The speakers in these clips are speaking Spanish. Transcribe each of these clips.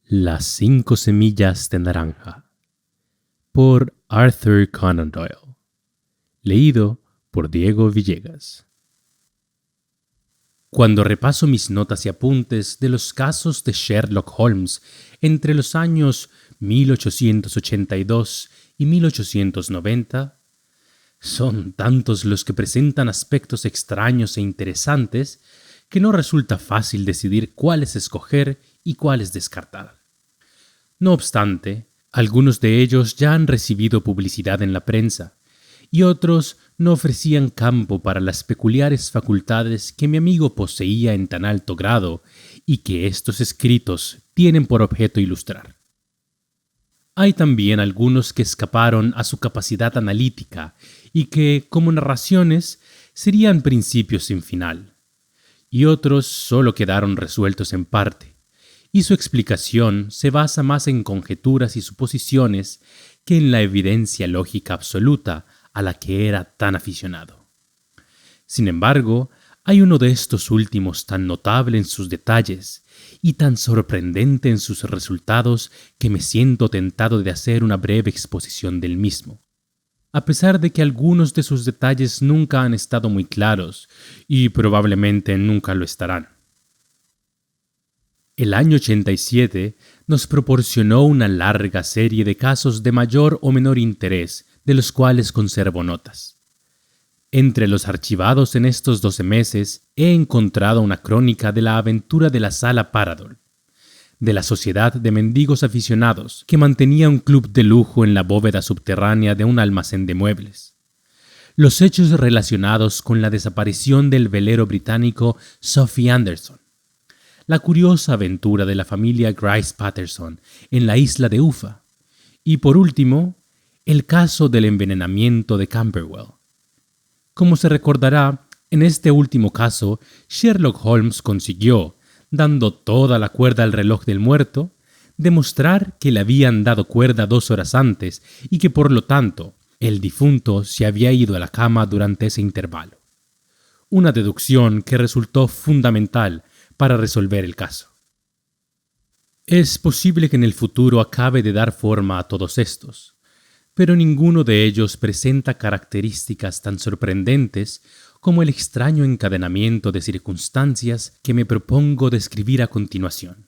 Las 5 semillas de naranja, por Arthur Conan Doyle. Leído por Diego Villegas. Cuando repaso mis notas y apuntes de los casos de Sherlock Holmes entre los años 1882 y 1890, son tantos los que presentan aspectos extraños e interesantes que no resulta fácil decidir cuáles escoger y cuáles descartar. No obstante, algunos de ellos ya han recibido publicidad en la prensa, y otros no ofrecían campo para las peculiares facultades que mi amigo poseía en tan alto grado y que estos escritos tienen por objeto ilustrar. Hay también algunos que escaparon a su capacidad analítica y que, como narraciones, serían principios sin final, y otros solo quedaron resueltos en parte, y su explicación se basa más en conjeturas y suposiciones que en la evidencia lógica absoluta a la que era tan aficionado. Sin embargo, hay uno de estos últimos tan notable en sus detalles y tan sorprendente en sus resultados que me siento tentado de hacer una breve exposición del mismo, a pesar de que algunos de sus detalles nunca han estado muy claros y probablemente nunca lo estarán. El año 87 nos proporcionó una larga serie de casos de mayor o menor interés, de los cuales conservo notas. Entre los archivados en estos 12 meses he encontrado una crónica de la aventura de la Sala Paradol, de la Sociedad de Mendigos Aficionados, que mantenía un club de lujo en la bóveda subterránea de un almacén de muebles. Los hechos relacionados con la desaparición del velero británico Sophie Anderson. La curiosa aventura de la familia Grice Patterson en la isla de Ufa. Y por último, el caso del envenenamiento de Camberwell. Como se recordará, en este último caso, Sherlock Holmes consiguió, dando toda la cuerda al reloj del muerto, demostrar que le habían dado cuerda 2 horas antes y que por lo tanto el difunto se había ido a la cama durante ese intervalo. Una deducción que resultó fundamental para resolver el caso. Es posible que en el futuro acabe de dar forma a todos estos, pero ninguno de ellos presenta características tan sorprendentes como el extraño encadenamiento de circunstancias que me propongo describir a continuación.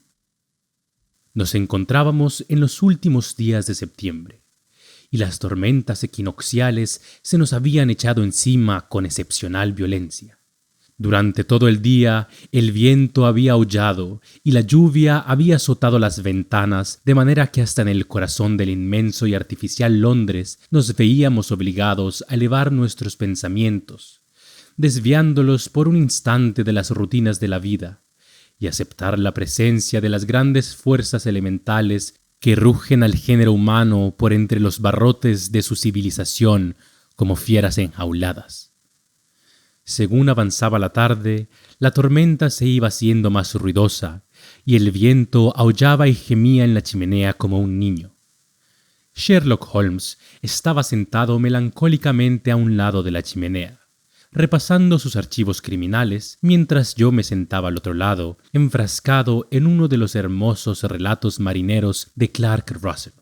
Nos encontrábamos en los últimos días de septiembre, y las tormentas equinocciales se nos habían echado encima con excepcional violencia. Durante todo el día el viento había aullado y la lluvia había azotado las ventanas, de manera que hasta en el corazón del inmenso y artificial Londres nos veíamos obligados a elevar nuestros pensamientos, desviándolos por un instante de las rutinas de la vida, y aceptar la presencia de las grandes fuerzas elementales que rugen al género humano por entre los barrotes de su civilización como fieras enjauladas. Según avanzaba la tarde, la tormenta se iba haciendo más ruidosa y el viento aullaba y gemía en la chimenea como un niño. Sherlock Holmes estaba sentado melancólicamente a un lado de la chimenea, repasando sus archivos criminales, mientras yo me sentaba al otro lado, enfrascado en uno de los hermosos relatos marineros de Clark Russell,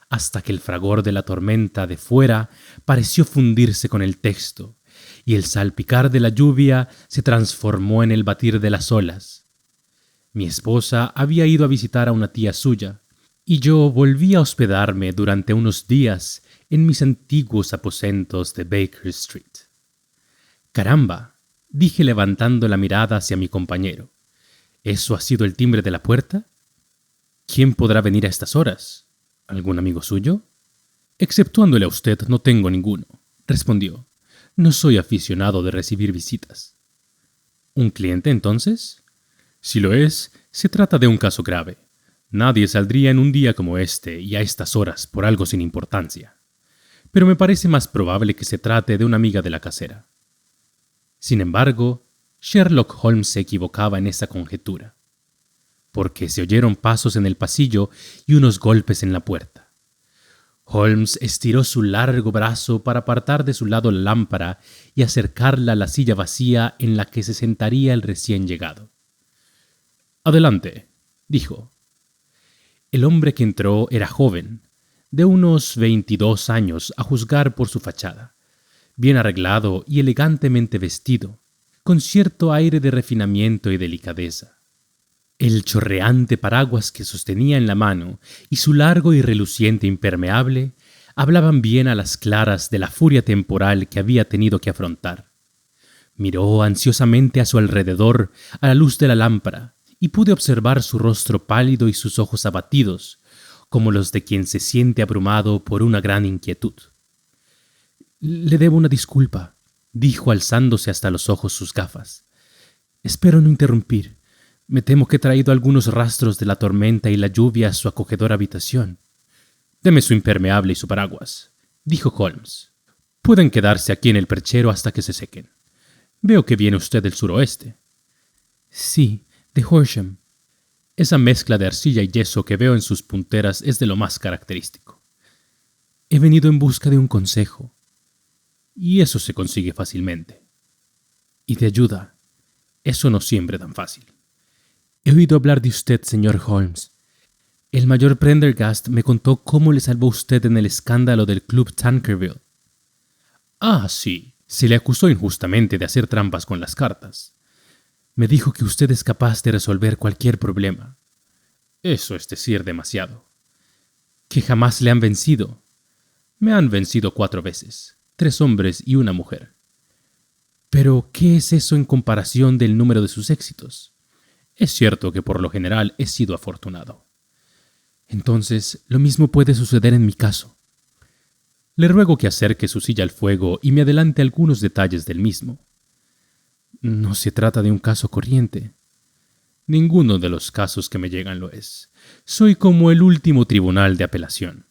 hasta que el fragor de la tormenta de fuera pareció fundirse con el texto, y el salpicar de la lluvia se transformó en el batir de las olas. Mi esposa había ido a visitar a una tía suya, y yo volví a hospedarme durante unos días en mis antiguos aposentos de Baker Street. «Caramba», dije levantando la mirada hacia mi compañero. «¿Eso ha sido el timbre de la puerta? ¿Quién podrá venir a estas horas? ¿Algún amigo suyo?» «Exceptuándole a usted, no tengo ninguno», respondió. «No soy aficionado de recibir visitas». «¿Un cliente, entonces?» «Si lo es, se trata de un caso grave. Nadie saldría en un día como este y a estas horas por algo sin importancia. Pero me parece más probable que se trate de una amiga de la casera». Sin embargo, Sherlock Holmes se equivocaba en esa conjetura, porque se oyeron pasos en el pasillo y unos golpes en la puerta. Holmes estiró su largo brazo para apartar de su lado la lámpara y acercarla a la silla vacía en la que se sentaría el recién llegado. «Adelante», dijo. El hombre que entró era joven, de unos 22 años a juzgar por su fachada, bien arreglado y elegantemente vestido, con cierto aire de refinamiento y delicadeza. El chorreante paraguas que sostenía en la mano y su largo y reluciente impermeable hablaban bien a las claras de la furia temporal que había tenido que afrontar. Miró ansiosamente a su alrededor a la luz de la lámpara y pude observar su rostro pálido y sus ojos abatidos, como los de quien se siente abrumado por una gran inquietud. «Le debo una disculpa», dijo alzándose hasta los ojos sus gafas. «Espero no interrumpir. Me temo que he traído algunos rastros de la tormenta y la lluvia a su acogedora habitación». «Deme su impermeable y su paraguas», dijo Holmes. «Pueden quedarse aquí en el perchero hasta que se sequen. Veo que viene usted del suroeste». «Sí, de Horsham». «Esa mezcla de arcilla y yeso que veo en sus punteras es de lo más característico». «He venido en busca de un consejo». «Y eso se consigue fácilmente». «Y de ayuda. Eso no siempre tan fácil». «He oído hablar de usted, señor Holmes. El mayor Prendergast me contó cómo le salvó usted en el escándalo del Club Tankerville». «Ah, sí. Se le acusó injustamente de hacer trampas con las cartas. Me dijo que usted es capaz de resolver cualquier problema». «Eso es decir demasiado». «Que jamás le han vencido». «Me han vencido 4 veces. 3 hombres y una mujer». «Pero, ¿qué es eso en comparación del número de sus éxitos?» «Es cierto que por lo general he sido afortunado». «Entonces, lo mismo puede suceder en mi caso». «Le ruego que acerque su silla al fuego y me adelante algunos detalles del mismo». «No se trata de un caso corriente». «Ninguno de los casos que me llegan lo es. Soy como el último tribunal de apelación».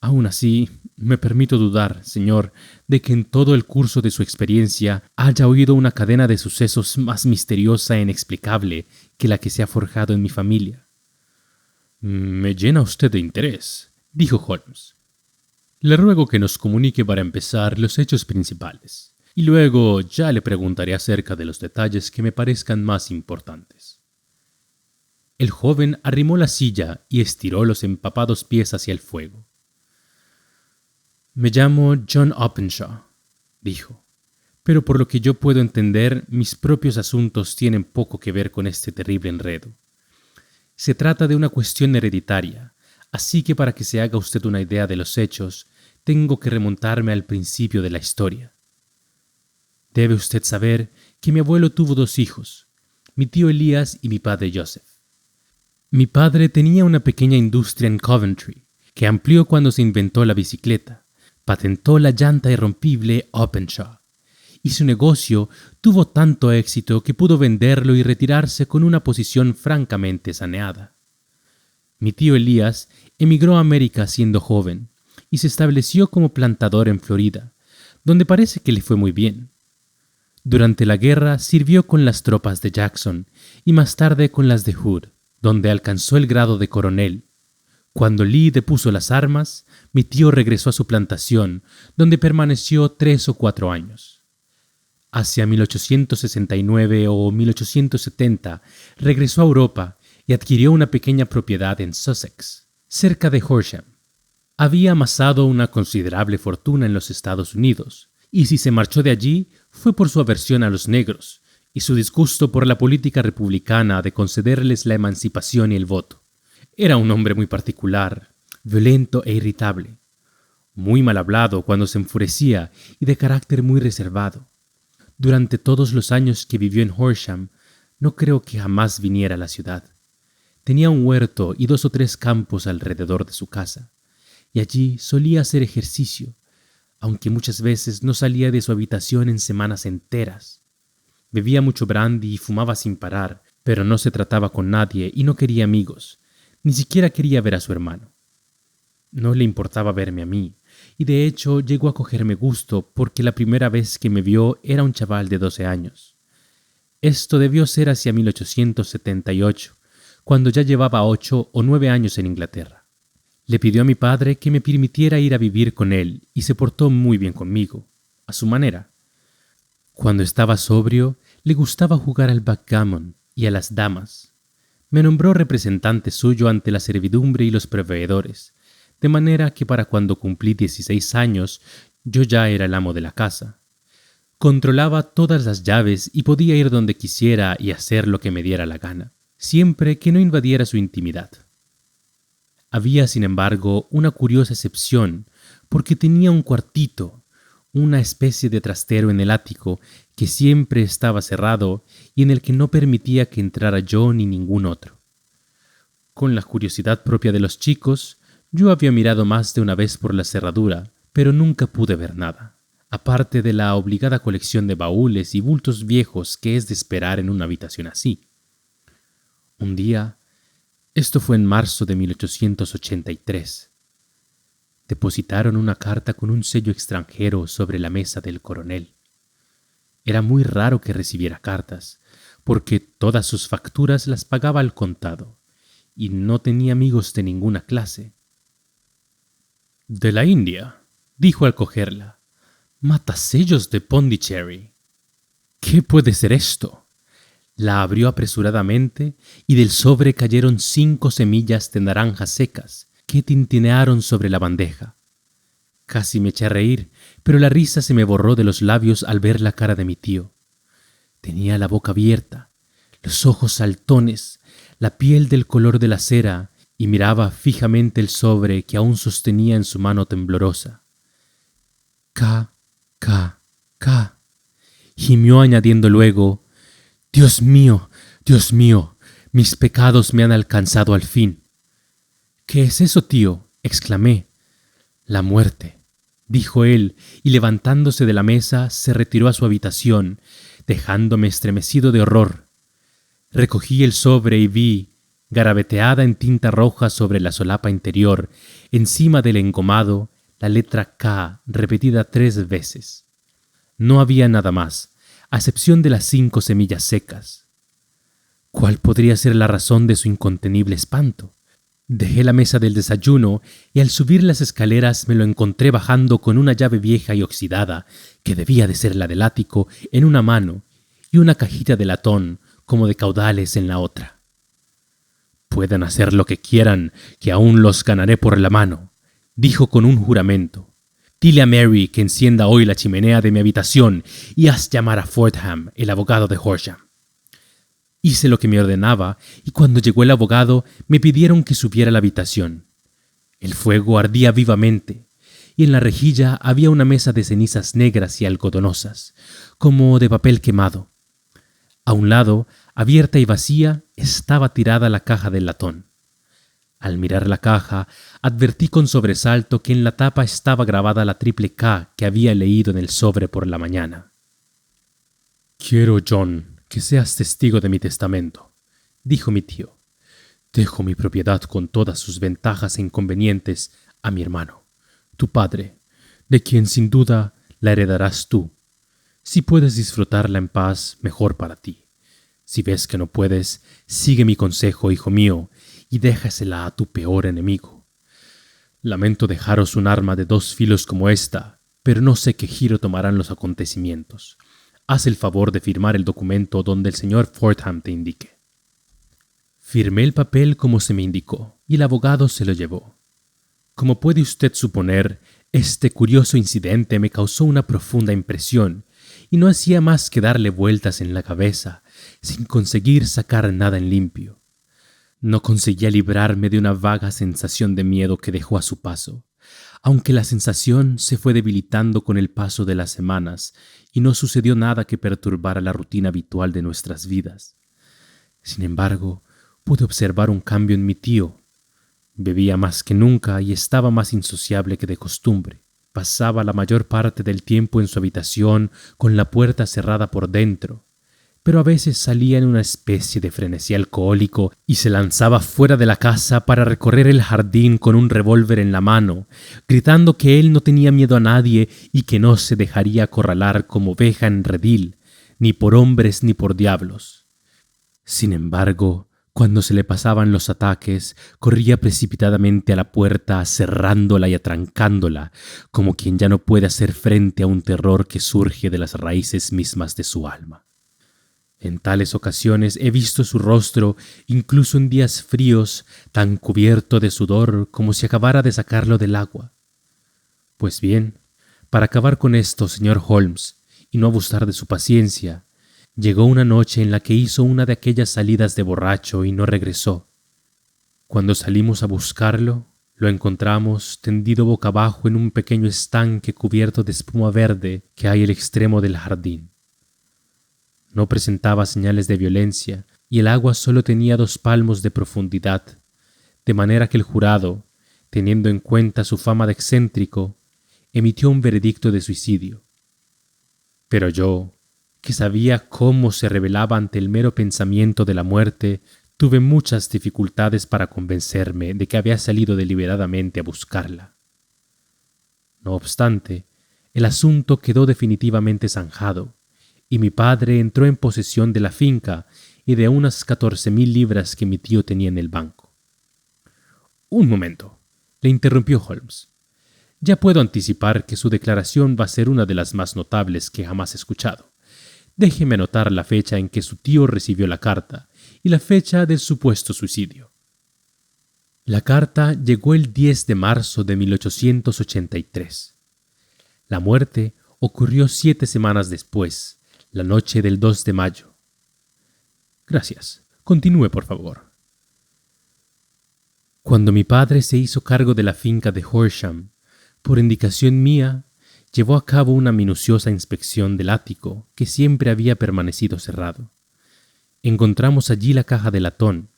«Aún así, me permito dudar, señor, de que en todo el curso de su experiencia haya oído una cadena de sucesos más misteriosa e inexplicable que la que se ha forjado en mi familia». «Me llena usted de interés», dijo Holmes. «Le ruego que nos comunique para empezar los hechos principales, y luego ya le preguntaré acerca de los detalles que me parezcan más importantes». El joven arrimó la silla y estiró los empapados pies hacia el fuego. «Me llamo John Openshaw», dijo, «pero por lo que yo puedo entender, mis propios asuntos tienen poco que ver con este terrible enredo. Se trata de una cuestión hereditaria, así que para que se haga usted una idea de los hechos, tengo que remontarme al principio de la historia. Debe usted saber que mi abuelo tuvo 2 hijos, mi tío Elías y mi padre Joseph. Mi padre tenía una pequeña industria en Coventry, que amplió cuando se inventó la bicicleta. Patentó la llanta irrompible Openshaw, y su negocio tuvo tanto éxito que pudo venderlo y retirarse con una posición francamente saneada. Mi tío Elías emigró a América siendo joven y se estableció como plantador en Florida, donde parece que le fue muy bien. Durante la guerra sirvió con las tropas de Jackson y más tarde con las de Hood, donde alcanzó el grado de coronel. Cuando Lee depuso las armas, mi tío regresó a su plantación, donde permaneció 3 o 4 años. Hacia 1869 o 1870 regresó a Europa y adquirió una pequeña propiedad en Sussex, cerca de Horsham. Había amasado una considerable fortuna en los Estados Unidos, y si se marchó de allí fue por su aversión a los negros y su disgusto por la política republicana de concederles la emancipación y el voto. Era un hombre muy particular, violento e irritable, muy mal hablado cuando se enfurecía y de carácter muy reservado. Durante todos los años que vivió en Horsham, no creo que jamás viniera a la ciudad. Tenía un huerto y 2 o 3 campos alrededor de su casa, y allí solía hacer ejercicio, aunque muchas veces no salía de su habitación en semanas enteras. Bebía mucho brandy y fumaba sin parar, pero no se trataba con nadie y no quería amigos. Ni siquiera quería ver a su hermano. No le importaba verme a mí, y de hecho llegó a cogerme gusto porque la primera vez que me vio era un chaval de 12 años. Esto debió ser hacia 1878, cuando ya llevaba 8 o 9 años en Inglaterra. Le pidió a mi padre que me permitiera ir a vivir con él y se portó muy bien conmigo, a su manera. Cuando estaba sobrio, le gustaba jugar al backgammon y a las damas. Me nombró representante suyo ante la servidumbre y los proveedores, de manera que para cuando cumplí 16 años yo ya era el amo de la casa. Controlaba todas las llaves y podía ir donde quisiera y hacer lo que me diera la gana, siempre que no invadiera su intimidad. Había, sin embargo, una curiosa excepción, porque tenía un cuartito, una especie de trastero en el ático que siempre estaba cerrado y en el que no permitía que entrara yo ni ningún otro. Con la curiosidad propia de los chicos, yo había mirado más de una vez por la cerradura, pero nunca pude ver nada, aparte de la obligada colección de baúles y bultos viejos que es de esperar en una habitación así. Un día, esto fue en marzo de 1883, depositaron una carta con un sello extranjero sobre la mesa del coronel. Era muy raro que recibiera cartas, porque todas sus facturas las pagaba al contado, y no tenía amigos de ninguna clase. «De la India», dijo al cogerla. «Matasellos de Pondicherry. ¿Qué puede ser esto?». La abrió apresuradamente y del sobre cayeron 5 semillas de naranjas secas que tintinearon sobre la bandeja. Casi me eché a reír, pero la risa se me borró de los labios al ver la cara de mi tío. Tenía la boca abierta, los ojos saltones, la piel del color de la cera y miraba fijamente el sobre que aún sostenía en su mano temblorosa. «K, K», gimió añadiendo luego: Dios mío, mis pecados me han alcanzado al fin». «¿Qué es eso, tío?», exclamé. «La muerte», dijo él, y levantándose de la mesa se retiró a su habitación, dejándome estremecido de horror. Recogí el sobre y vi, garabateada en tinta roja sobre la solapa interior, encima del engomado, la letra K repetida 3 veces. No había nada más, a excepción de las 5 semillas secas. ¿Cuál podría ser la razón de su incontenible espanto? Dejé la mesa del desayuno y al subir las escaleras me lo encontré bajando con una llave vieja y oxidada, que debía de ser la del ático, en una mano y una cajita de latón, como de caudales, en la otra. «Puedan hacer lo que quieran, que aún los ganaré por la mano», dijo con un juramento. «Dile a Mary que encienda hoy la chimenea de mi habitación y haz llamar a Fordham, el abogado de Horsham». Hice lo que me ordenaba y cuando llegó el abogado me pidieron que subiera a la habitación. El fuego ardía vivamente y en la rejilla había una mesa de cenizas negras y algodonosas, como de papel quemado. A un lado, abierta y vacía, estaba tirada la caja del latón. Al mirar la caja, advertí con sobresalto que en la tapa estaba grabada la triple K que había leído en el sobre por la mañana. «Quiero, John, que seas testigo de mi testamento», dijo mi tío. «Dejo mi propiedad con todas sus ventajas e inconvenientes a mi hermano, tu padre, de quien sin duda la heredarás tú. Si puedes disfrutarla en paz, mejor para ti. Si ves que no puedes, sigue mi consejo, hijo mío, y déjasela a tu peor enemigo. Lamento dejaros un arma de 2 filos como esta, pero no sé qué giro tomarán los acontecimientos. Haz el favor de firmar el documento donde el señor Fordham te indique». Firmé el papel como se me indicó, y el abogado se lo llevó. Como puede usted suponer, este curioso incidente me causó una profunda impresión, y no hacía más que darle vueltas en la cabeza, sin conseguir sacar nada en limpio. No conseguía librarme de una vaga sensación de miedo que dejó a su paso, aunque la sensación se fue debilitando con el paso de las semanas y no sucedió nada que perturbara la rutina habitual de nuestras vidas. Sin embargo, pude observar un cambio en mi tío. Bebía más que nunca y estaba más insociable que de costumbre. Pasaba la mayor parte del tiempo en su habitación con la puerta cerrada por dentro, pero a veces salía en una especie de frenesí alcohólico y se lanzaba fuera de la casa para recorrer el jardín con un revólver en la mano, gritando que él no tenía miedo a nadie y que no se dejaría acorralar como oveja en redil, ni por hombres ni por diablos. Sin embargo, cuando se le pasaban los ataques, corría precipitadamente a la puerta, cerrándola y atrancándola, como quien ya no puede hacer frente a un terror que surge de las raíces mismas de su alma. En tales ocasiones he visto su rostro, incluso en días fríos, tan cubierto de sudor como si acabara de sacarlo del agua. Pues bien, para acabar con esto, señor Holmes, y no abusar de su paciencia, llegó una noche en la que hizo una de aquellas salidas de borracho y no regresó. Cuando salimos a buscarlo, lo encontramos tendido boca abajo en un pequeño estanque cubierto de espuma verde que hay al extremo del jardín. No presentaba señales de violencia y el agua solo tenía 2 palmos de profundidad, de manera que el jurado, teniendo en cuenta su fama de excéntrico, emitió un veredicto de suicidio. Pero yo, que sabía cómo se rebelaba ante el mero pensamiento de la muerte, tuve muchas dificultades para convencerme de que había salido deliberadamente a buscarla. No obstante, el asunto quedó definitivamente zanjado, y mi padre entró en posesión de la finca y de unas 14,000 libras que mi tío tenía en el banco. «Un momento», le interrumpió Holmes. «Ya puedo anticipar que su declaración va a ser una de las más notables que jamás he escuchado. Déjeme anotar la fecha en que su tío recibió la carta y la fecha del supuesto suicidio». La carta llegó el 10 de marzo de 1883. La muerte ocurrió 7 semanas después, la noche del 2 de mayo. Gracias. Continúe, por favor. Cuando mi padre se hizo cargo de la finca de Horsham, por indicación mía, llevó a cabo una minuciosa inspección del ático que siempre había permanecido cerrado. Encontramos allí la caja de latón,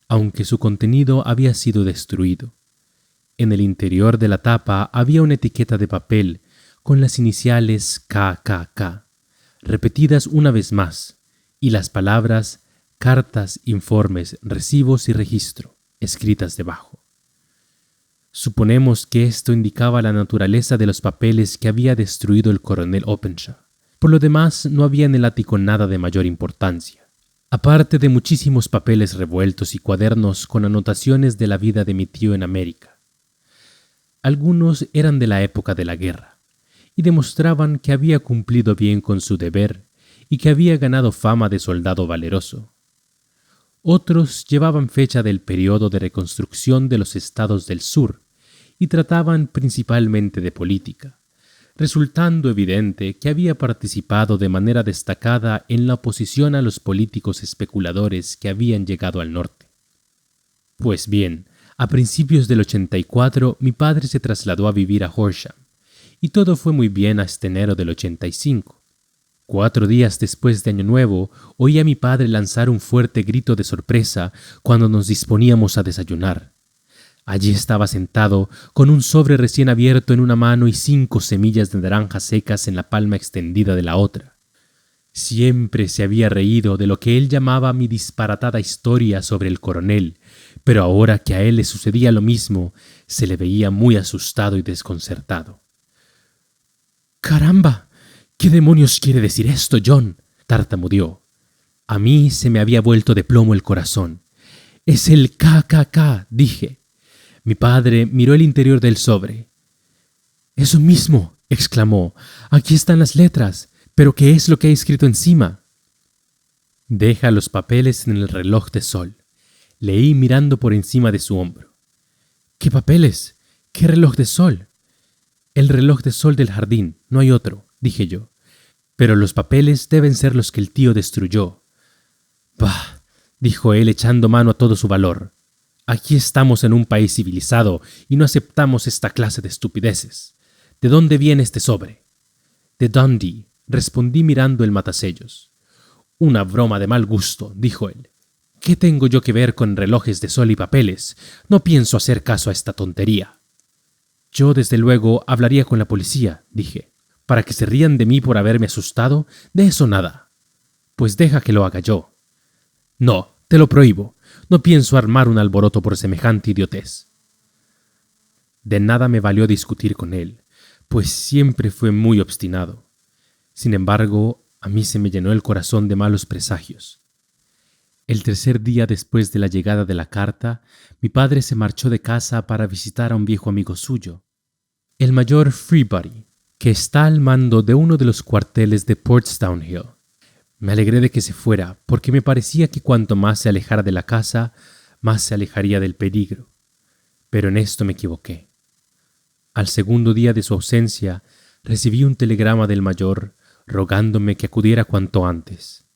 aunque su contenido había sido destruido. En el interior de la tapa había una etiqueta de papel con las iniciales KKK, repetidas una vez más, y las palabras cartas, informes, recibos y registro, escritas debajo. Suponemos que esto indicaba la naturaleza de los papeles que había destruido el coronel Openshaw. Por lo demás, no había en el ático nada de mayor importancia, aparte de muchísimos papeles revueltos y cuadernos con anotaciones de la vida de mi tío en América. Algunos eran de la época de la guerra, y demostraban que había cumplido bien con su deber y que había ganado fama de soldado valeroso. Otros llevaban fecha del periodo de reconstrucción de los estados del sur y trataban principalmente de política, resultando evidente que había participado de manera destacada en la oposición a los políticos especuladores que habían llegado al norte. Pues bien, a principios del 84 mi padre se trasladó a vivir a Horsham, y todo fue muy bien hasta enero del 85. 4 días después de Año Nuevo, oí a mi padre lanzar un fuerte grito de sorpresa cuando nos disponíamos a desayunar. Allí estaba sentado, con un sobre recién abierto en una mano y 5 semillas de naranjas secas en la palma extendida de la otra. Siempre se había reído de lo que él llamaba mi disparatada historia sobre el coronel, pero ahora que a él le sucedía lo mismo, se le veía muy asustado y desconcertado. «¡Caramba! ¿Qué demonios quiere decir esto, John?», tartamudeó. A mí se me había vuelto de plomo el corazón. «Es el KKK», dije. Mi padre miró el interior del sobre. «Eso mismo», exclamó. «Aquí están las letras. ¿Pero qué es lo que hay escrito encima?». «Deja los papeles en el reloj de sol», leí mirando por encima de su hombro. «¿Qué papeles? ¿Qué reloj de sol?». «El reloj de sol del jardín, no hay otro», dije yo. «Pero los papeles deben ser los que el tío destruyó». «Bah», dijo él echando mano a todo su valor. «Aquí estamos en un país civilizado y no aceptamos esta clase de estupideces. ¿De dónde viene este sobre?». «De Dundee», respondí mirando el matasellos. «Una broma de mal gusto», dijo él. «¿Qué tengo yo que ver con relojes de sol y papeles? No pienso hacer caso a esta tontería». «Yo, desde luego, hablaría con la policía», dije. «Para que se rían de mí por haberme asustado, de eso nada». «Pues deja que lo haga yo». «No, te lo prohíbo. No pienso armar un alboroto por semejante idiotez». De nada me valió discutir con él, pues siempre fue muy obstinado. Sin embargo, a mí se me llenó el corazón de malos presagios. El 3er día después de la llegada de la carta, mi padre se marchó de casa para visitar a un viejo amigo suyo, el mayor Freebody, que está al mando de uno de los cuarteles de Portsdown Hill. Me alegré de que se fuera, porque me parecía que cuanto más se alejara de la casa, más se alejaría del peligro. Pero en esto me equivoqué. Al segundo día de su ausencia, recibí un telegrama del mayor rogándome que acudiera cuanto antes.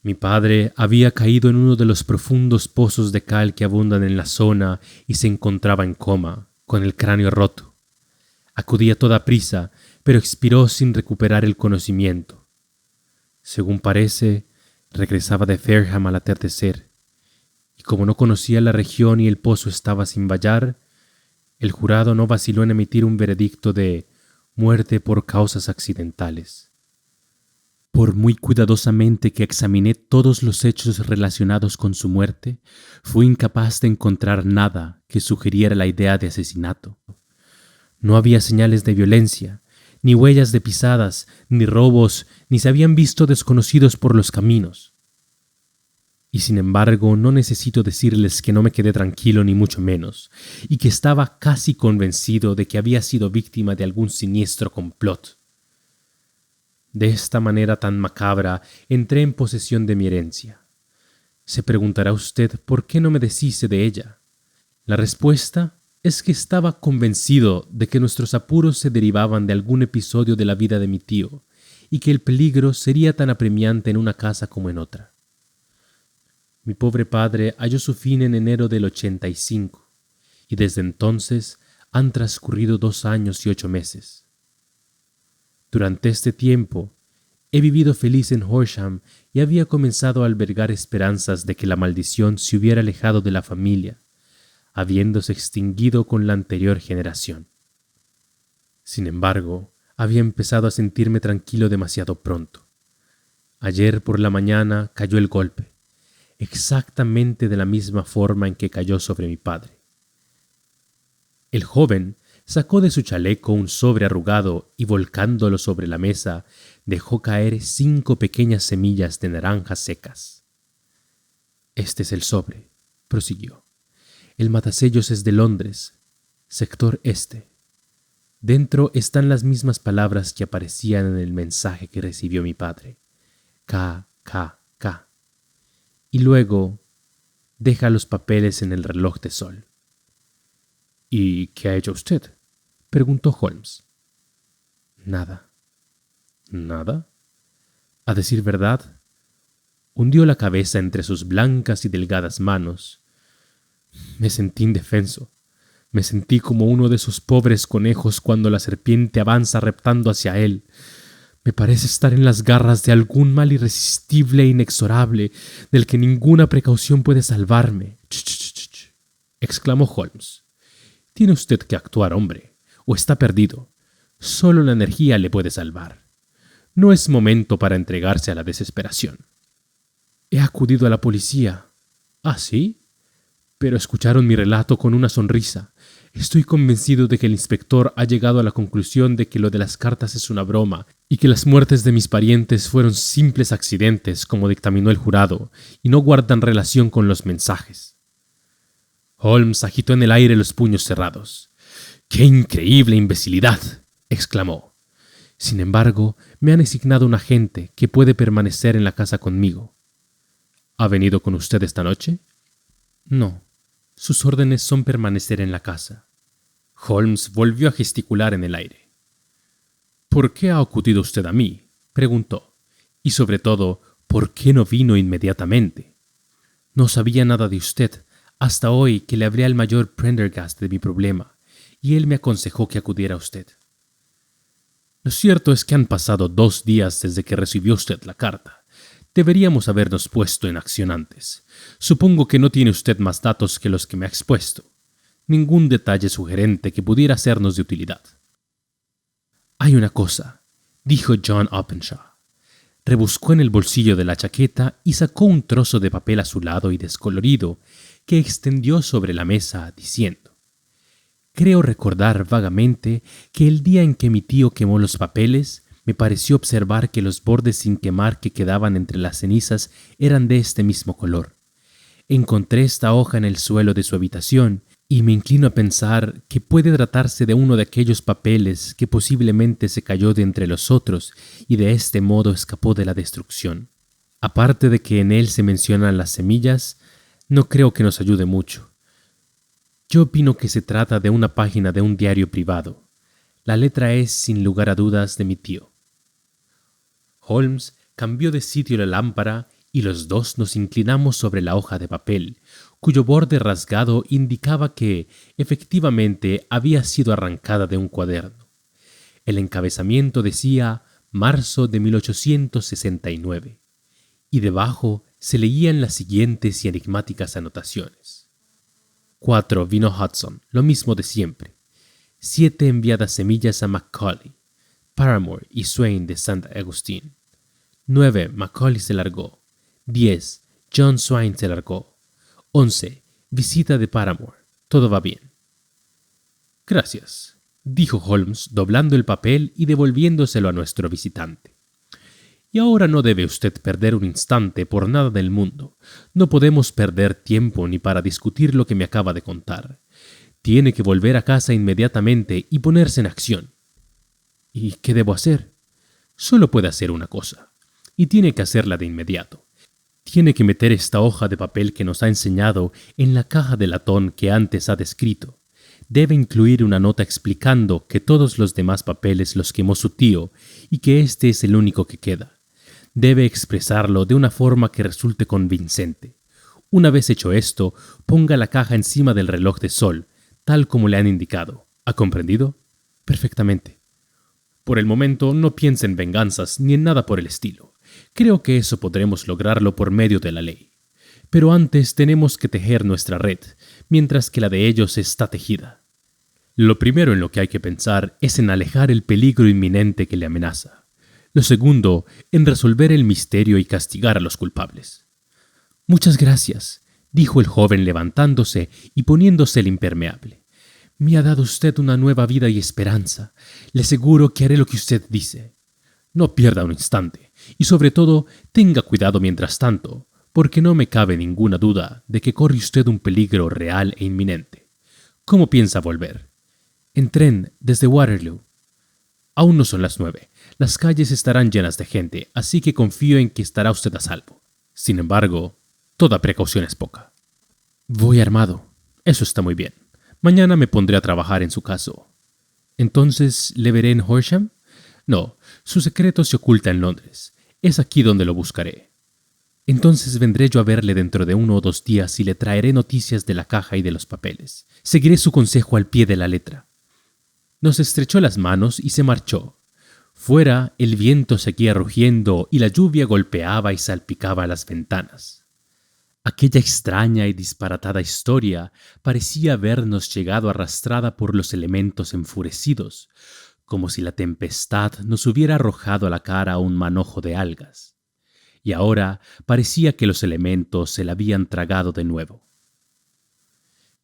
Mi padre había caído en uno de los profundos pozos de cal que abundan en la zona y se encontraba en coma, con el cráneo roto. Acudí a toda prisa, pero expiró sin recuperar el conocimiento. Según parece, regresaba de Fareham al atardecer, y como no conocía la región y el pozo estaba sin vallar, el jurado no vaciló en emitir un veredicto de muerte por causas accidentales. Por muy cuidadosamente que examiné todos los hechos relacionados con su muerte, fui incapaz de encontrar nada que sugiriera la idea de asesinato. No había señales de violencia, ni huellas de pisadas, ni robos, ni se habían visto desconocidos por los caminos. Y sin embargo, no necesito decirles que no me quedé tranquilo ni mucho menos, y que estaba casi convencido de que había sido víctima de algún siniestro complot. De esta manera tan macabra entré en posesión de mi herencia. Se preguntará usted por qué no me deshice de ella. La respuesta es que estaba convencido de que nuestros apuros se derivaban de algún episodio de la vida de mi tío, y que el peligro sería tan apremiante en una casa como en otra. Mi pobre padre halló su fin en enero del 85, y desde entonces han transcurrido 2 años y 8 meses. Durante este tiempo he vivido feliz en Horsham y había comenzado a albergar esperanzas de que la maldición se hubiera alejado de la familia, habiéndose extinguido con la anterior generación. Sin embargo, había empezado a sentirme tranquilo demasiado pronto. Ayer por la mañana cayó el golpe, exactamente de la misma forma en que cayó sobre mi padre. El joven sacó de su chaleco un sobre arrugado y volcándolo sobre la mesa, dejó caer 5 pequeñas semillas de naranjas secas. «Este es el sobre», prosiguió. «El matasellos es de Londres, sector este. Dentro están las mismas palabras que aparecían en el mensaje que recibió mi padre. K, K, K. Y luego deja los papeles en el reloj de sol». «¿Y qué ha hecho usted?», preguntó Holmes. «Nada». «¿Nada?». A decir verdad, hundió la cabeza entre sus blancas y delgadas manos. Me sentí indefenso. Me sentí como uno de esos pobres conejos cuando la serpiente avanza reptando hacia él. Me parece estar en las garras de algún mal irresistible e inexorable del que ninguna precaución puede salvarme. «Ch, exclamó Holmes. «Tiene usted que actuar, hombre, o está perdido. Solo la energía le puede salvar. No es momento para entregarse a la desesperación». «He acudido a la policía». «¿Ah, sí? Pero escucharon mi relato con una sonrisa. Estoy convencido de que el inspector ha llegado a la conclusión de que lo de las cartas es una broma y que las muertes de mis parientes fueron simples accidentes, como dictaminó el jurado, y no guardan relación con los mensajes». Holmes agitó en el aire los puños cerrados. «¡Qué increíble imbecilidad!», exclamó. «Sin embargo, me han asignado un agente que puede permanecer en la casa conmigo». «¿Ha venido con usted esta noche?». «No. Sus órdenes son permanecer en la casa». Holmes volvió a gesticular en el aire. «¿Por qué ha acudido usted a mí?», preguntó. «Y sobre todo, ¿por qué no vino inmediatamente?». «No sabía nada de usted hasta hoy que le hablé al mayor Prendergast de mi problema, y él me aconsejó que acudiera a usted». «Lo cierto es que han pasado 2 días desde que recibió usted la carta. Deberíamos habernos puesto en acción antes. Supongo que no tiene usted más datos que los que me ha expuesto. Ningún detalle sugerente que pudiera sernos de utilidad». «Hay una cosa», dijo John Openshaw. Rebuscó en el bolsillo de la chaqueta y sacó un trozo de papel azulado y descolorido que extendió sobre la mesa, diciendo: «Creo recordar vagamente que el día en que mi tío quemó los papeles, me pareció observar que los bordes sin quemar que quedaban entre las cenizas eran de este mismo color. Encontré esta hoja en el suelo de su habitación Y me inclino a pensar que puede tratarse de uno de aquellos papeles que posiblemente se cayó de entre los otros y de este modo escapó de la destrucción. Aparte de que en él se mencionan las semillas, no creo que nos ayude mucho. Yo opino que se trata de una página de un diario privado. La letra es, sin lugar a dudas, de mi tío. Holmes cambió de sitio la lámpara y los dos nos inclinamos sobre la hoja de papel, cuyo borde rasgado indicaba que, efectivamente, había sido arrancada de un cuaderno. El encabezamiento decía marzo de 1869, y debajo se leían las siguientes y enigmáticas anotaciones. 4. Vino Hudson, lo mismo de siempre. 7 enviadas semillas a Macaulay, Paramore y Swain de St. Augustine. 9. Macaulay se largó. 10. John Swain se largó. 11. Visita de Paramore. Todo va bien. Gracias, dijo Holmes, doblando el papel y devolviéndoselo a nuestro visitante. Y ahora no debe usted perder un instante por nada del mundo. No podemos perder tiempo ni para discutir lo que me acaba de contar. Tiene que volver a casa inmediatamente y ponerse en acción. ¿Y qué debo hacer? Solo puede hacer una cosa, y tiene que hacerla de inmediato. Tiene que meter esta hoja de papel que nos ha enseñado en la caja de latón que antes ha descrito. Debe incluir una nota explicando que todos los demás papeles los quemó su tío y que este es el único que queda. Debe expresarlo de una forma que resulte convincente. Una vez hecho esto, ponga la caja encima del reloj de sol, tal como le han indicado. ¿Ha comprendido? Perfectamente. Por el momento no piense en venganzas ni en nada por el estilo. Creo que eso podremos lograrlo por medio de la ley. Pero antes tenemos que tejer nuestra red, mientras que la de ellos está tejida. Lo primero en lo que hay que pensar es en alejar el peligro inminente que le amenaza. Lo segundo, en resolver el misterio y castigar a los culpables. Muchas gracias, dijo el joven levantándose y poniéndose el impermeable. Me ha dado usted una nueva vida y esperanza. Le aseguro que haré lo que usted dice. No pierda un instante, y sobre todo, tenga cuidado mientras tanto, porque no me cabe ninguna duda de que corre usted un peligro real e inminente. ¿Cómo piensa volver? En tren, desde Waterloo. Aún no son las 9. Las calles estarán llenas de gente, así que confío en que estará usted a salvo. Sin embargo, toda precaución es poca. Voy armado. Eso está muy bien. Mañana me pondré a trabajar en su caso. ¿Entonces le veré en Horsham? No, su secreto se oculta en Londres. Es aquí donde lo buscaré. Entonces vendré yo a verle dentro de 1 o 2 días y le traeré noticias de la caja y de los papeles. Seguiré su consejo al pie de la letra. Nos estrechó las manos y se marchó. Fuera, el viento seguía rugiendo y la lluvia golpeaba y salpicaba las ventanas. Aquella extraña y disparatada historia parecía habernos llegado arrastrada por los elementos enfurecidos, como si la tempestad nos hubiera arrojado a la cara un manojo de algas. Y ahora parecía que los elementos se la habían tragado de nuevo.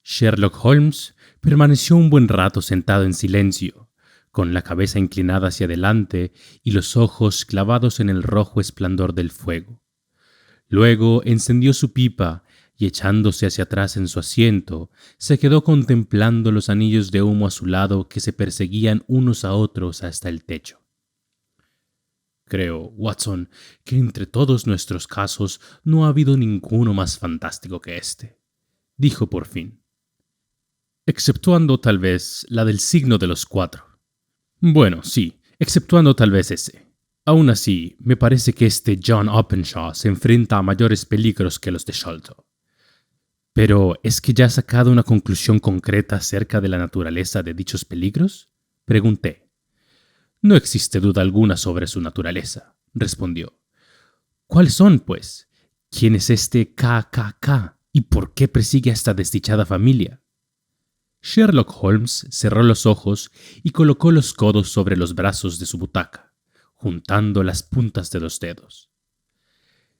Sherlock Holmes permaneció un buen rato sentado en silencio, con la cabeza inclinada hacia adelante y los ojos clavados en el rojo esplendor del fuego. Luego encendió su pipa y, echándose hacia atrás en su asiento, se quedó contemplando los anillos de humo a su lado que se perseguían unos a otros hasta el techo. Creo, Watson, que entre todos nuestros casos no ha habido ninguno más fantástico que este, dijo por fin. Exceptuando tal vez la del signo de los 4. Bueno, sí, exceptuando tal vez ese. Aún así, me parece que este John Openshaw se enfrenta a mayores peligros que los de Sholto. ¿Pero es que ya ha sacado una conclusión concreta acerca de la naturaleza de dichos peligros? Pregunté. No existe duda alguna sobre su naturaleza, respondió. ¿Cuáles son, pues? ¿Quién es este KKK? ¿Y por qué persigue a esta desdichada familia? Sherlock Holmes cerró los ojos y colocó los codos sobre los brazos de su butaca, juntando las puntas de los dedos.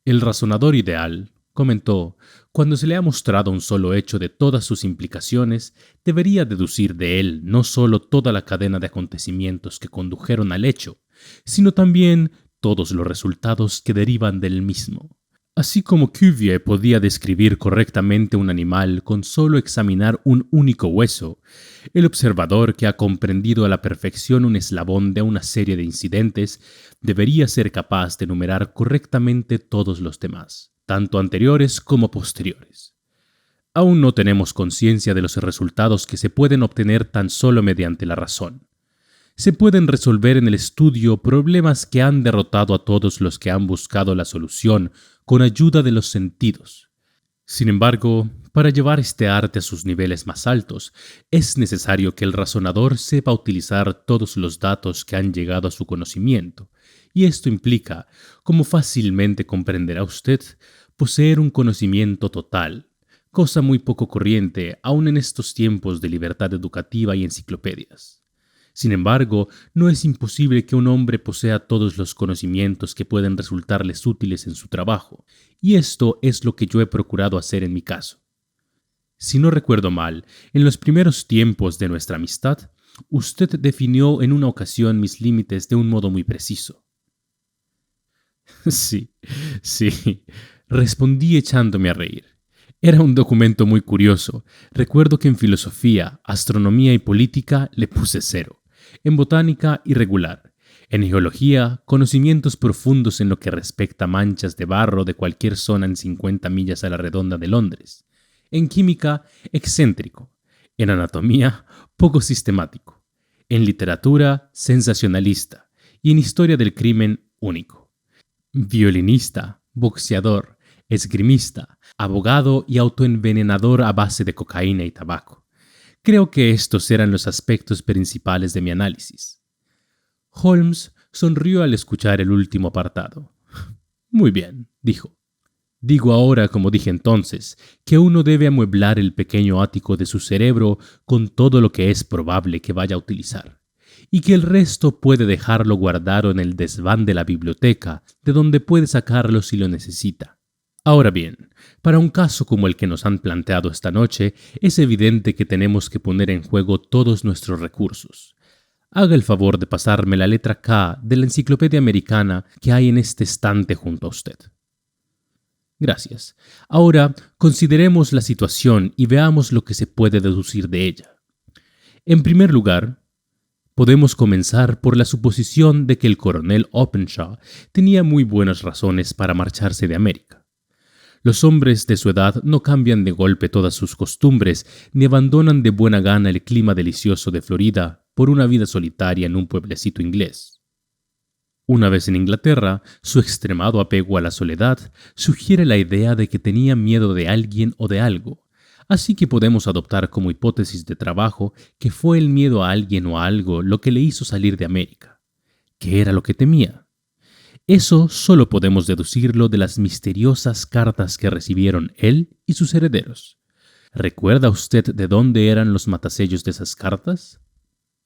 El razonador ideal, comentó, cuando se le ha mostrado un solo hecho de todas sus implicaciones, debería deducir de él no solo toda la cadena de acontecimientos que condujeron al hecho, sino también todos los resultados que derivan del mismo. Así como Cuvier podía describir correctamente un animal con solo examinar un único hueso, el observador que ha comprendido a la perfección un eslabón de una serie de incidentes debería ser capaz de enumerar correctamente todos los demás, tanto anteriores como posteriores. Aún no tenemos conciencia de los resultados que se pueden obtener tan solo mediante la razón. Se pueden resolver en el estudio problemas que han derrotado a todos los que han buscado la solución con ayuda de los sentidos. Sin embargo, para llevar este arte a sus niveles más altos, es necesario que el razonador sepa utilizar todos los datos que han llegado a su conocimiento, y esto implica, como fácilmente comprenderá usted, poseer un conocimiento total, cosa muy poco corriente aún en estos tiempos de libertad educativa y enciclopedias. Sin embargo, no es imposible que un hombre posea todos los conocimientos que pueden resultarles útiles en su trabajo, y esto es lo que yo he procurado hacer en mi caso. Si no recuerdo mal, en los primeros tiempos de nuestra amistad, usted definió en una ocasión mis límites de un modo muy preciso. Sí, respondí echándome a reír. Era un documento muy curioso. Recuerdo que en filosofía, astronomía y política le puse 0. En botánica, irregular. En geología, conocimientos profundos en lo que respecta a manchas de barro de cualquier zona en 50 millas a la redonda de Londres. En química, excéntrico. En anatomía, poco sistemático. En literatura, sensacionalista. Y en historia del crimen, único. Violinista, boxeador, esgrimista, abogado y autoenvenenador a base de cocaína y tabaco. Creo que estos eran los aspectos principales de mi análisis. Holmes sonrió al escuchar el último apartado. Muy bien, dijo. Digo ahora, como dije entonces, que uno debe amueblar el pequeño ático de su cerebro con todo lo que es probable que vaya a utilizar, y que el resto puede dejarlo guardado en el desván de la biblioteca, de donde puede sacarlo si lo necesita. Ahora bien, para un caso como el que nos han planteado esta noche, es evidente que tenemos que poner en juego todos nuestros recursos. Haga el favor de pasarme la letra K de la enciclopedia americana que hay en este estante junto a usted. Gracias. Ahora consideremos la situación y veamos lo que se puede deducir de ella. En primer lugar, podemos comenzar por la suposición de que el coronel Openshaw tenía muy buenas razones para marcharse de América. Los hombres de su edad no cambian de golpe todas sus costumbres ni abandonan de buena gana el clima delicioso de Florida por una vida solitaria en un pueblecito inglés. Una vez en Inglaterra, su extremado apego a la soledad sugiere la idea de que tenía miedo de alguien o de algo, así que podemos adoptar como hipótesis de trabajo que fue el miedo a alguien o a algo lo que le hizo salir de América. ¿Qué era lo que temía? Eso solo podemos deducirlo de las misteriosas cartas que recibieron él y sus herederos. ¿Recuerda usted de dónde eran los matasellos de esas cartas?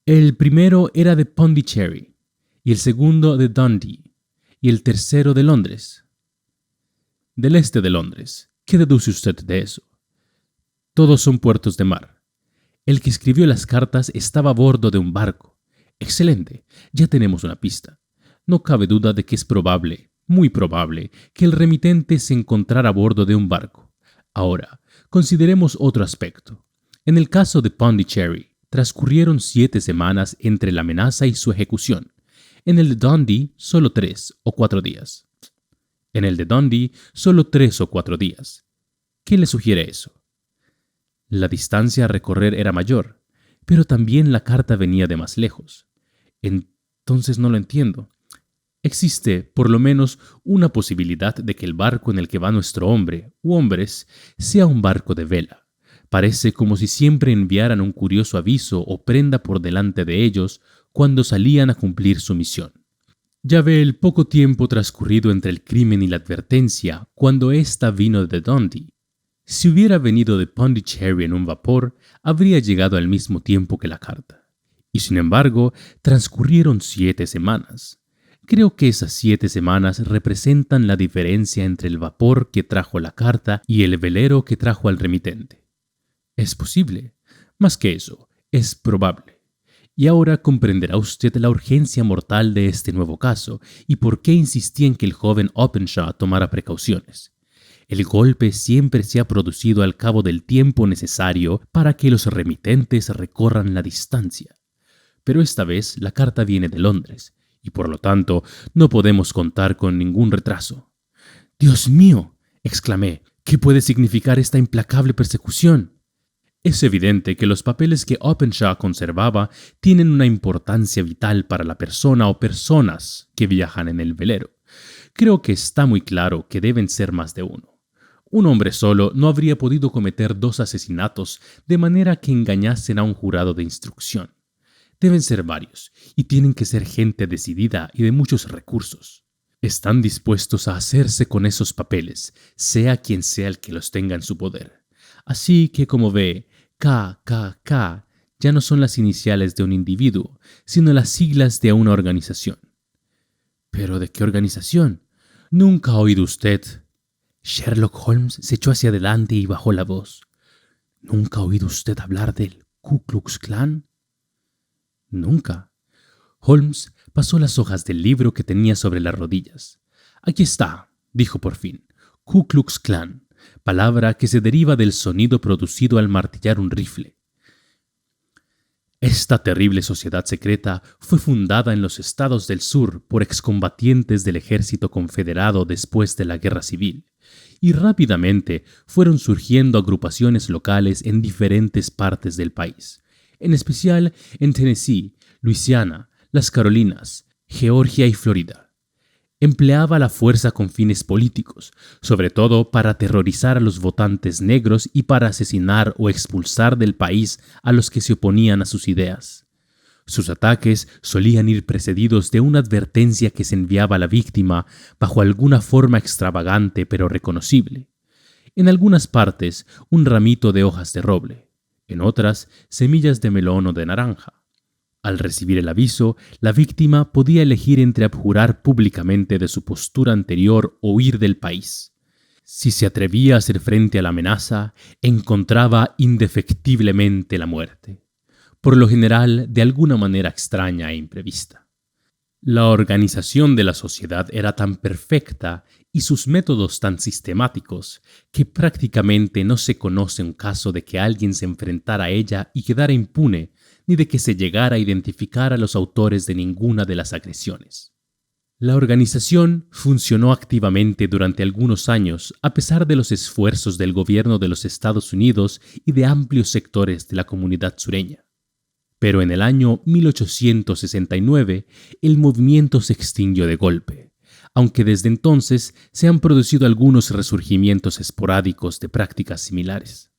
El primero era de Pondicherry, y el segundo de Dundee, y el tercero de Londres. Del este de Londres. ¿Qué deduce usted de eso? Todos son puertos de mar. El que escribió las cartas estaba a bordo de un barco. Excelente, ya tenemos una pista. No cabe duda de que es probable, muy probable, que el remitente se encontrara a bordo de un barco. Ahora, consideremos otro aspecto. En el caso de Pondicherry, transcurrieron 7 semanas entre la amenaza y su ejecución. En el de Dundee, solo 3 o 4 días. En el de Dundee, solo 3 o 4 días. ¿Qué le sugiere eso? La distancia a recorrer era mayor, pero también la carta venía de más lejos. Entonces no lo entiendo. Existe, por lo menos, una posibilidad de que el barco en el que va nuestro hombre, u hombres, sea un barco de vela. Parece como si siempre enviaran un curioso aviso o prenda por delante de ellos cuando salían a cumplir su misión. Ya ve el poco tiempo transcurrido entre el crimen y la advertencia cuando ésta vino de Dundee. Si hubiera venido de Pondicherry en un vapor, habría llegado al mismo tiempo que la carta. Y sin embargo, transcurrieron 7 semanas. Creo que esas 7 semanas representan la diferencia entre el vapor que trajo la carta y el velero que trajo al remitente. Es posible. Más que eso, es probable. Y ahora comprenderá usted la urgencia mortal de este nuevo caso y por qué insistí en que el joven Openshaw tomara precauciones. El golpe siempre se ha producido al cabo del tiempo necesario para que los remitentes recorran la distancia. Pero esta vez la carta viene de Londres, y por lo tanto no podemos contar con ningún retraso. «¡Dios mío!», exclamé. «¿Qué puede significar esta implacable persecución?». Es evidente que los papeles que Openshaw conservaba tienen una importancia vital para la persona o personas que viajan en el velero. Creo que está muy claro que deben ser más de uno. Un hombre solo no habría podido cometer 2 asesinatos de manera que engañasen a un jurado de instrucción. Deben ser varios, y tienen que ser gente decidida y de muchos recursos. Están dispuestos a hacerse con esos papeles, sea quien sea el que los tenga en su poder. Así que, como ve, KKK ya no son las iniciales de un individuo, sino las siglas de una organización. ¿Pero de qué organización? ¿Nunca ha oído usted? Sherlock Holmes se echó hacia adelante y bajó la voz. ¿Nunca ha oído usted hablar del Ku Klux Klan? Nunca. Holmes pasó las hojas del libro que tenía sobre las rodillas. Aquí está, dijo por fin. Ku Klux Klan, palabra que se deriva del sonido producido al martillar un rifle. Esta terrible sociedad secreta fue fundada en los estados del sur por excombatientes del ejército confederado después de la Guerra Civil, y rápidamente fueron surgiendo agrupaciones locales en diferentes partes del país, en especial en Tennessee, Luisiana, las Carolinas, Georgia y Florida. Empleaba la fuerza con fines políticos, sobre todo para aterrorizar a los votantes negros y para asesinar o expulsar del país a los que se oponían a sus ideas. Sus ataques solían ir precedidos de una advertencia que se enviaba a la víctima bajo alguna forma extravagante pero reconocible. En algunas partes, un ramito de hojas de roble, en otras, semillas de melón o de naranja. Al recibir el aviso, la víctima podía elegir entre abjurar públicamente de su postura anterior o huir del país. Si se atrevía a hacer frente a la amenaza, encontraba indefectiblemente la muerte, por lo general de alguna manera extraña e imprevista. La organización de la sociedad era tan perfecta y sus métodos tan sistemáticos que prácticamente no se conoce un caso de que alguien se enfrentara a ella y quedara impune, ni de que se llegara a identificar a los autores de ninguna de las agresiones. La organización funcionó activamente durante algunos años a pesar de los esfuerzos del gobierno de los Estados Unidos y de amplios sectores de la comunidad sureña. Pero en el año 1869 el movimiento se extinguió de golpe, aunque desde entonces se han producido algunos resurgimientos esporádicos de prácticas similares.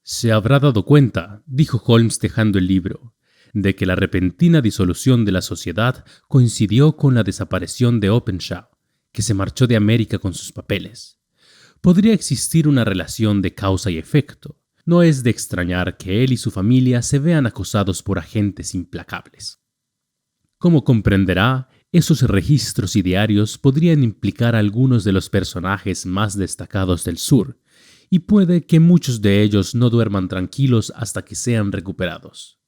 «Se habrá dado cuenta», dijo Holmes dejando el libro, «de que la repentina disolución de la sociedad coincidió con la desaparición de Openshaw, que se marchó de América con sus papeles. Podría existir una relación de causa y efecto. No es de extrañar que él y su familia se vean acosados por agentes implacables. Como comprenderá, esos registros y diarios podrían implicar a algunos de los personajes más destacados del sur, y puede que muchos de ellos no duerman tranquilos hasta que sean recuperados».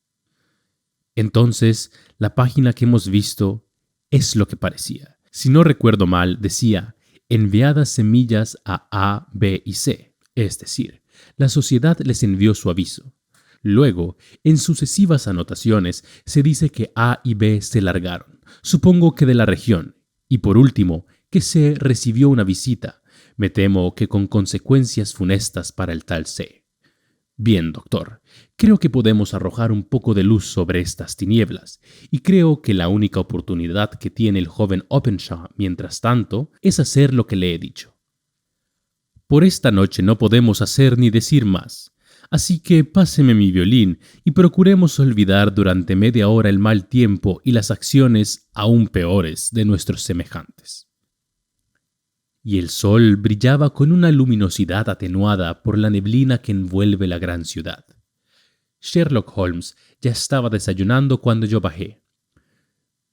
Entonces, la página que hemos visto es lo que parecía. Si no recuerdo mal, decía, enviadas semillas a B y C, es decir, la sociedad les envió su aviso. Luego, en sucesivas anotaciones, se dice que A y B se largaron, supongo que de la región, y por último, que C recibió una visita, me temo que con consecuencias funestas para el tal C. Bien, doctor, creo que podemos arrojar un poco de luz sobre estas tinieblas, y creo que la única oportunidad que tiene el joven Openshaw, mientras tanto, es hacer lo que le he dicho. Por esta noche no podemos hacer ni decir más, así que páseme mi violín y procuremos olvidar durante media hora el mal tiempo y las acciones aún peores de nuestros semejantes. Y el sol brillaba con una luminosidad atenuada por la neblina que envuelve la gran ciudad. Sherlock Holmes ya estaba desayunando cuando yo bajé.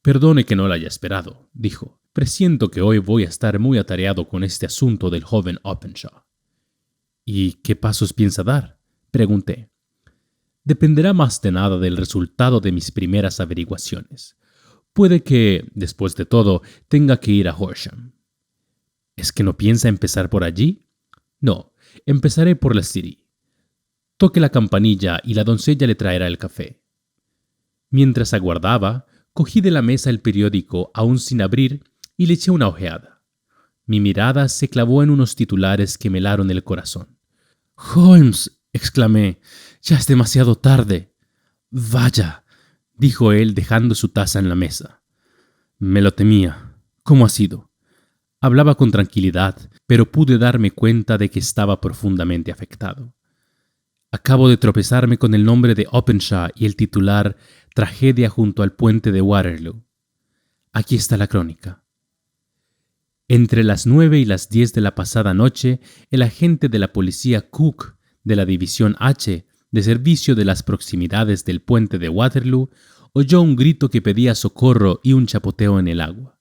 «Perdone que no la haya esperado», dijo. «Presiento que hoy voy a estar muy atareado con este asunto del joven Openshaw». «¿Y qué pasos piensa dar?», pregunté. «Dependerá más de nada del resultado de mis primeras averiguaciones. Puede que, después de todo, tenga que ir a Horsham». ¿Es que no piensa empezar por allí? No, empezaré por la City. Toque la campanilla y la doncella le traerá el café. Mientras aguardaba, cogí de la mesa el periódico aún sin abrir y le eché una ojeada. Mi mirada se clavó en unos titulares que me helaron el corazón. «Holmes», exclamé, «ya es demasiado tarde». «Vaya», dijo él dejando su taza en la mesa. «Me lo temía. ¿Cómo ha sido?» Hablaba con tranquilidad, pero pude darme cuenta de que estaba profundamente afectado. Acabo de tropezarme con el nombre de Openshaw y el titular «Tragedia junto al puente de Waterloo». Aquí está la crónica. Entre las 9 y las 10 de la pasada noche, el agente de la policía Cook, de la División H, de servicio de las proximidades del puente de Waterloo, oyó un grito que pedía socorro y un chapoteo en el agua.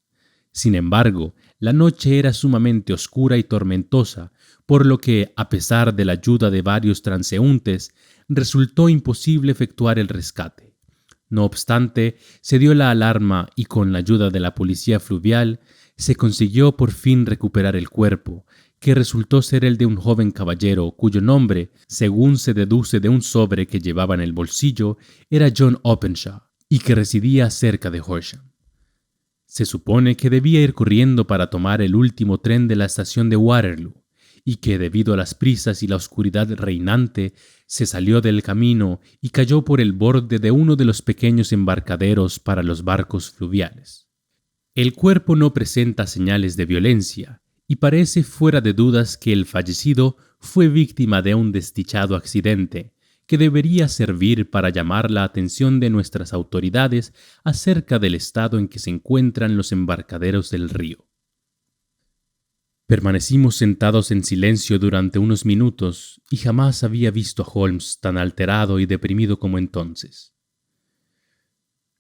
Sin embargo, la noche era sumamente oscura y tormentosa, por lo que, a pesar de la ayuda de varios transeúntes, resultó imposible efectuar el rescate. No obstante, se dio la alarma y con la ayuda de la policía fluvial, se consiguió por fin recuperar el cuerpo, que resultó ser el de un joven caballero cuyo nombre, según se deduce de un sobre que llevaba en el bolsillo, era John Openshaw y que residía cerca de Horsham. Se supone que debía ir corriendo para tomar el último tren de la estación de Waterloo y que, debido a las prisas y la oscuridad reinante, se salió del camino y cayó por el borde de uno de los pequeños embarcaderos para los barcos fluviales. El cuerpo no presenta señales de violencia y parece fuera de dudas que el fallecido fue víctima de un desdichado accidente que debería servir para llamar la atención de nuestras autoridades acerca del estado en que se encuentran los embarcaderos del río. Permanecimos sentados en silencio durante unos minutos y jamás había visto a Holmes tan alterado y deprimido como entonces.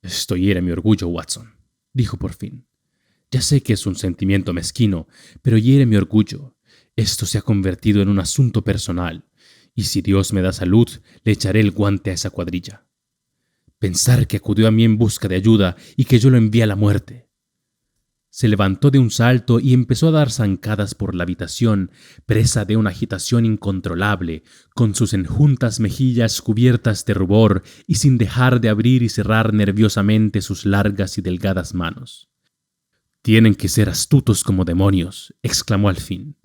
«Esto hiere mi orgullo, Watson», dijo por fin. «Ya sé que es un sentimiento mezquino, pero hiere mi orgullo. Esto se ha convertido en un asunto personal, y si Dios me da salud, le echaré el guante a esa cuadrilla. Pensar que acudió a mí en busca de ayuda y que yo lo envié a la muerte». Se levantó de un salto y empezó a dar zancadas por la habitación, presa de una agitación incontrolable, con sus enjuntas mejillas cubiertas de rubor y sin dejar de abrir y cerrar nerviosamente sus largas y delgadas manos. «Tienen que ser astutos como demonios», exclamó al fin.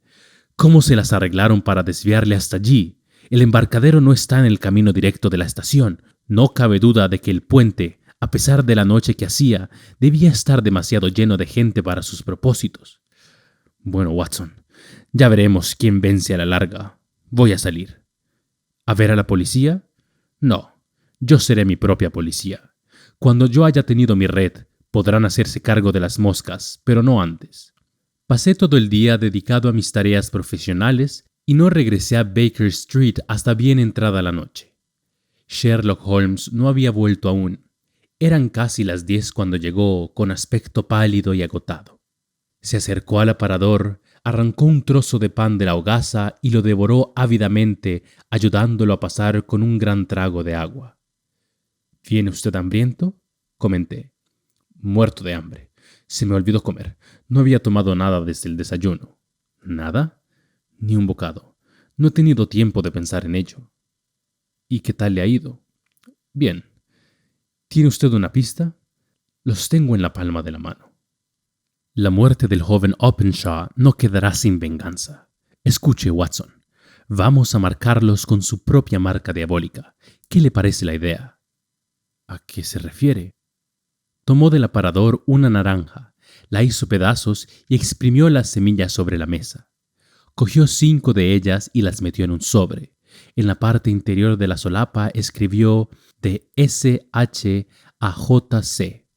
«¿Cómo se las arreglaron para desviarle hasta allí? El embarcadero no está en el camino directo de la estación. No cabe duda de que el puente, a pesar de la noche que hacía, debía estar demasiado lleno de gente para sus propósitos. Bueno, Watson, ya veremos quién vence a la larga. Voy a salir». «¿A ver a la policía?» «No, yo seré mi propia policía. Cuando yo haya tenido mi red, podrán hacerse cargo de las moscas, pero no antes». Pasé todo el día dedicado a mis tareas profesionales y no regresé a Baker Street hasta bien entrada la noche. Sherlock Holmes no había vuelto aún. Eran casi las 10 cuando llegó, con aspecto pálido y agotado. Se acercó al aparador, arrancó un trozo de pan de la hogaza y lo devoró ávidamente, ayudándolo a pasar con un gran trago de agua. «¿Viene usted hambriento?», comenté. «Muerto de hambre. Se me olvidó comer. No había tomado nada desde el desayuno». «¿Nada?» «Ni un bocado. No he tenido tiempo de pensar en ello». «¿Y qué tal le ha ido?» «Bien». «¿Tiene usted una pista?» «Los tengo en la palma de la mano». La muerte del joven Openshaw no quedará sin venganza. Escuche, Watson. Vamos a marcarlos con su propia marca diabólica. ¿Qué le parece la idea?» «¿A qué se refiere?» Tomó del aparador una naranja, la hizo pedazos y exprimió las semillas sobre la mesa. Cogió 5 de ellas y las metió en un sobre. En la parte interior de la solapa escribió de S.H. a J.C.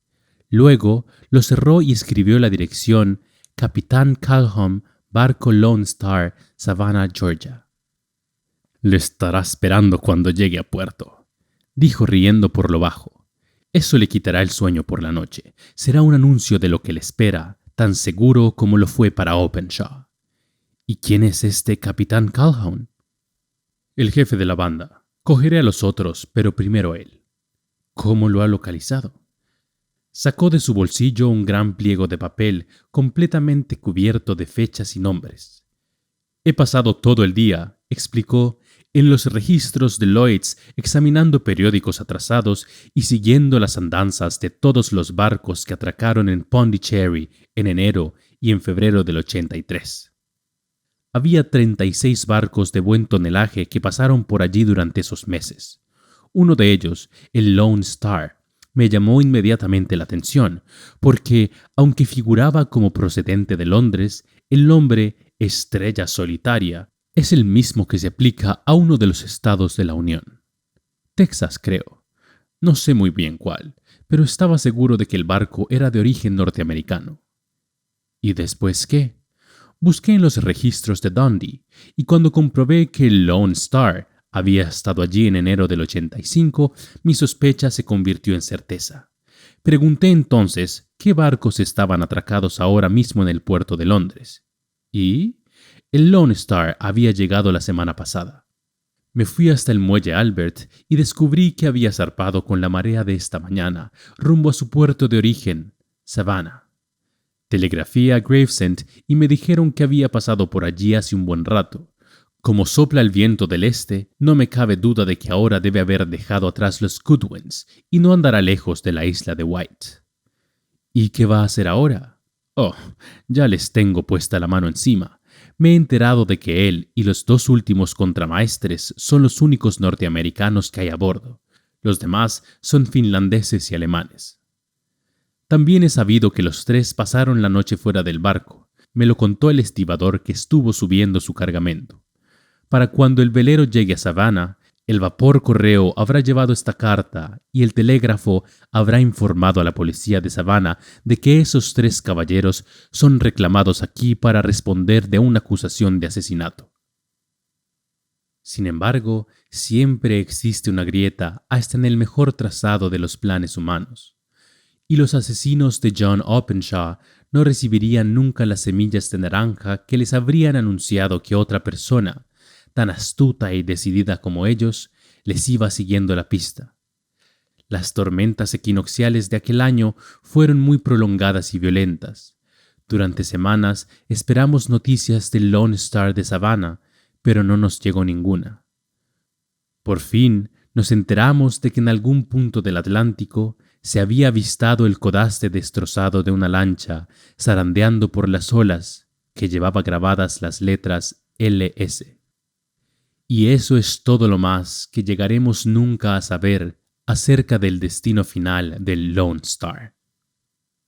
Luego lo cerró y escribió la dirección Capitán Calhoun, barco Lone Star, Savannah, Georgia. «Le estará esperando cuando llegue a puerto», dijo riendo por lo bajo. «Eso le quitará el sueño por la noche. Será un anuncio de lo que le espera, tan seguro como lo fue para Openshaw». «¿Y quién es este Capitán Calhoun?» «El jefe de la banda. Cogeré a los otros, pero primero él». «¿Cómo lo ha localizado?» Sacó de su bolsillo un gran pliego de papel completamente cubierto de fechas y nombres. «He pasado todo el día», explicó, «en los registros de Lloyd's examinando periódicos atrasados y siguiendo las andanzas de todos los barcos que atracaron en Pondicherry en enero y en febrero del 83. Había 36 barcos de buen tonelaje que pasaron por allí durante esos meses. Uno de ellos, el Lone Star, me llamó inmediatamente la atención, porque, aunque figuraba como procedente de Londres, el nombre Estrella Solitaria es el mismo que se aplica a uno de los estados de la Unión. Texas, creo. No sé muy bien cuál, pero estaba seguro de que el barco era de origen norteamericano. ¿Y después qué? Busqué en los registros de Dundee, y cuando comprobé que el Lone Star había estado allí en enero del 85, mi sospecha se convirtió en certeza. Pregunté entonces qué barcos estaban atracados ahora mismo en el puerto de Londres. Y el Lone Star había llegado la semana pasada. Me fui hasta el muelle Albert y descubrí que había zarpado con la marea de esta mañana, rumbo a su puerto de origen, Savannah. Telegrafié a Gravesend y me dijeron que había pasado por allí hace un buen rato. Como sopla el viento del este, no me cabe duda de que ahora debe haber dejado atrás los Goodwins y no andará lejos de la isla de White. ¿Y qué va a hacer ahora? Oh, ya les tengo puesta la mano encima. Me he enterado de que él y los 2 últimos contramaestres son los únicos norteamericanos que hay a bordo. Los demás son finlandeses y alemanes. También he sabido que los 3 pasaron la noche fuera del barco. Me lo contó el estibador que estuvo subiendo su cargamento. Para cuando el velero llegue a Savannah, el vapor correo habrá llevado esta carta y el telégrafo habrá informado a la policía de Savannah de que esos 3 caballeros son reclamados aquí para responder de una acusación de asesinato. Sin embargo, siempre existe una grieta hasta en el mejor trazado de los planes humanos. Y los asesinos de John Openshaw no recibirían nunca las semillas de naranja que les habrían anunciado que otra persona, tan astuta y decidida como ellos, les iba siguiendo la pista. Las tormentas equinocciales de aquel año fueron muy prolongadas y violentas. Durante semanas esperamos noticias del Lone Star de Savannah, pero no nos llegó ninguna. Por fin nos enteramos de que en algún punto del Atlántico se había avistado el codaste destrozado de una lancha zarandeando por las olas que llevaba grabadas las letras LS. Y eso es todo lo más que llegaremos nunca a saber acerca del destino final del Lone Star.